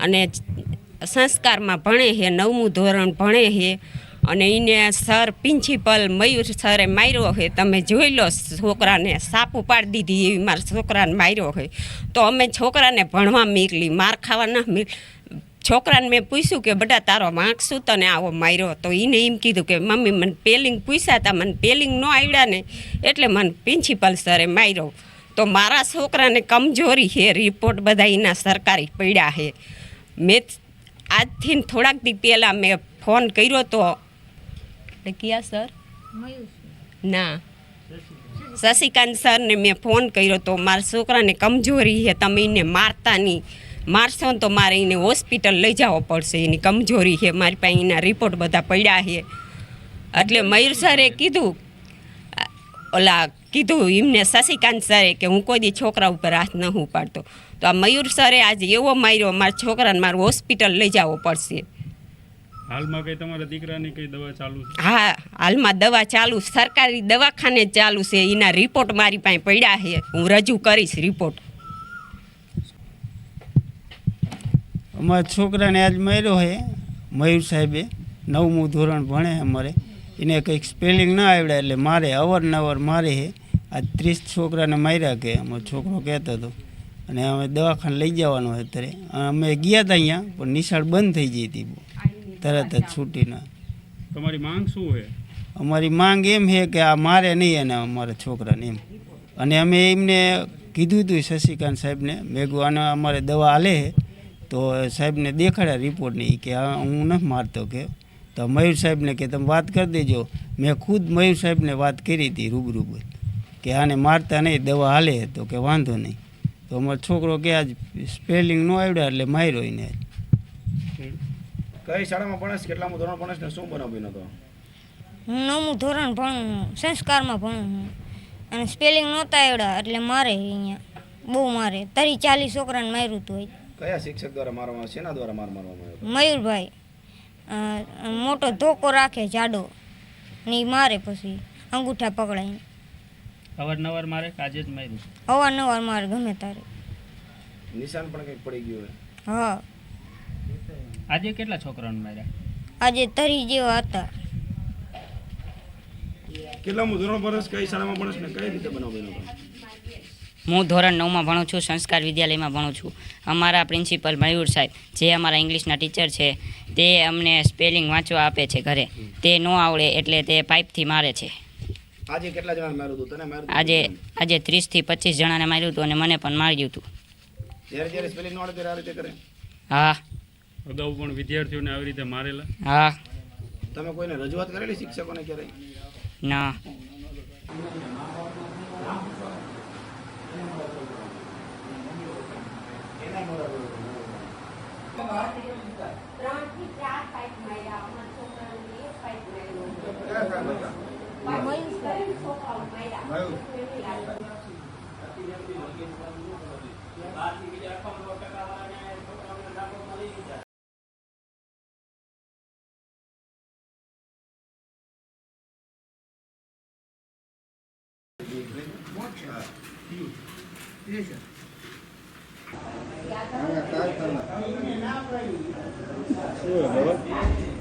અને સંસ્કારમાં ભણે છે, 9મું ધોરણ ભણે છે અને એને સર પ્રિન્સિપલ મયુર સરે માર્યો છે. તમે જોઈ લો, છોકરાને સાપુ પાડી દીધી એવી મારા છોકરાને માર્યો છે. તો અમે છોકરાને ભણવા મોકલી, માર ખાવા ના છોકરાને મેં પૂછ્યું કે બેટા તારો વાંક શું તને આવો માર્યો? તો એને એમ કીધું કે મમ્મી મને પેલિંગ પૂછ્યા હતા, મને પેલિંગ ન આવડ્યા ને એટલે મને પ્રિન્સિપલ સરે માર્યો. તો મારા છોકરાને કમજોરી છે, રિપોર્ટ બધા એના સરકારી પડ્યા છે. મેં આજથી થોડાક દી પહેલાં મેં ફોન કર્યો તો ક્યાં સર ના શશિકાંત સરને મેં ફોન કર્યો તો મારા છોકરાને કમજોરી છે, તમે એને મારતા નહીં, મારશો તો મારે એને હોસ્પિટલ લઈ જવો પડશે, એની કમજોરી છે, મારી પાસે એના રિપોર્ટ બધા પડ્યા છે. એટલે મયુર સરે કીધું એમને શશિકાંત સરે કે હું કોઈ દી છોકરા ઉપર હાથ ન ઉપાડતો. તો આ મયુર સરે આજે એવો માર્યો, મારા છોકરાને મારું હોસ્પિટલ લઈ જવો પડશે. હાલમાં કઈ તમારા દીકરાની કઈ દવા ચાલુ છે? હા, હાલમાં દવા ચાલુ, સરકારી દવાખાને જ ચાલુ છે. એના રિપોર્ટ મારી પાસે પડ્યા છે, હું રજૂ કરીશ રિપોર્ટ. અમારા છોકરાને આજ માર્યો છે મયુર સાહેબે, 9મું ધોરણ ભણે અમારે, એને કંઈક સ્પેલિંગ ના આવડે એટલે મારે અવારનવાર મારે છે. આ 30 છોકરાને માર્યા કે અમારો છોકરો કહેતો હતો. અને અમે દવાખાને લઈ જવાનો હતો અત્યારે. અમે ગયા હતા અહીંયા પણ નિશાળ બંધ થઈ ગઈ હતી તરત જ છૂટીને. તમારી માંગ શું છે? અમારી માંગ એમ છે કે આ મારે નહીં અને અમારા છોકરાને એમ. અને અમે એમને કીધું હતું શશિકાંત સાહેબને, મેગું આને અમારે દવા હાલે છે તો સાહેબને દેખાડ્યા રિપોર્ટની કે હું નથી મારતો કે. તો મયુર સાહેબને કે તમે વાત કરી દેજો. મેં ખુદ મયુર સાહેબને વાત કરી હતી રૂબરૂ કે આને મારતા નહીં, દવા હાલે તો કે વાંધો નહીં. તો અમારો છોકરો કે આજ સ્પેલિંગ ન આવડ્યા એટલે માર્યો એને. કઈ શાળામાં ભણેશ, કેટલામું ધોરણ ભણેશ ને શું બનાવ બન્યો હતો? હું 9મું ધોરણ ભણું, સંસ્કારમાં ભણું અને સ્પેલિંગ નહોતા આવડ્યા એટલે મારે અહીંયા બહુ મારે. 30-40 છોકરાને માર્યું હતું. કયા શિક્ષક દ્વારા મારવામાં, શેના દ્વારા મારવામાં આવ્યો? મયુરભાઈ મોટો ધોકો રાખે જાડો ને ઈ મારે, પછી અંગૂઠા પકડાઈને. અવારનવાર મારે આજે જ માર્યું? અવારનવાર મારે ગમે તારે. નિશાન પણ કંઈક પડી ગયું? હા. આજે કેટલા છોકરાઓને માર્યા? આજે 30 જેવા હતા. કેટલામું ધોરણ ભણેશ, કઈ શાળામાં ભણેશ ને કઈ રીતે બનાવ બન્યો હતો? હું ધોરણ 9માં ભણું છું, સંસ્કાર વિદ્યાલયમાં ભણું છું. અમારા પ્રિન્સિપલ મયુર સાહેબ, જે અમારા ઇંગ્લિશના ટીચર છે, તે અમને સ્પેલિંગ વાંચવા આપે છે ઘરે. તે ન આવડે એટલે તે પાઇપથી મારે છે. આજે કેટલા જણાને માર્યું હતું? તને માર્યું? આજે 30 થી 25 જણાને માર્યું હતું અને મને પણ માર્યું હતું. જ્યારે સ્પેલિંગ ન આવડે ત્યારે આ રીતે કરે? હા. અગાઉ પણ વિદ્યાર્થીઓને આવી રીતે મારેલા? હા. તમે કોઈને રજૂઆત કરેલી શિક્ષકોને ક્યારે? ના. શું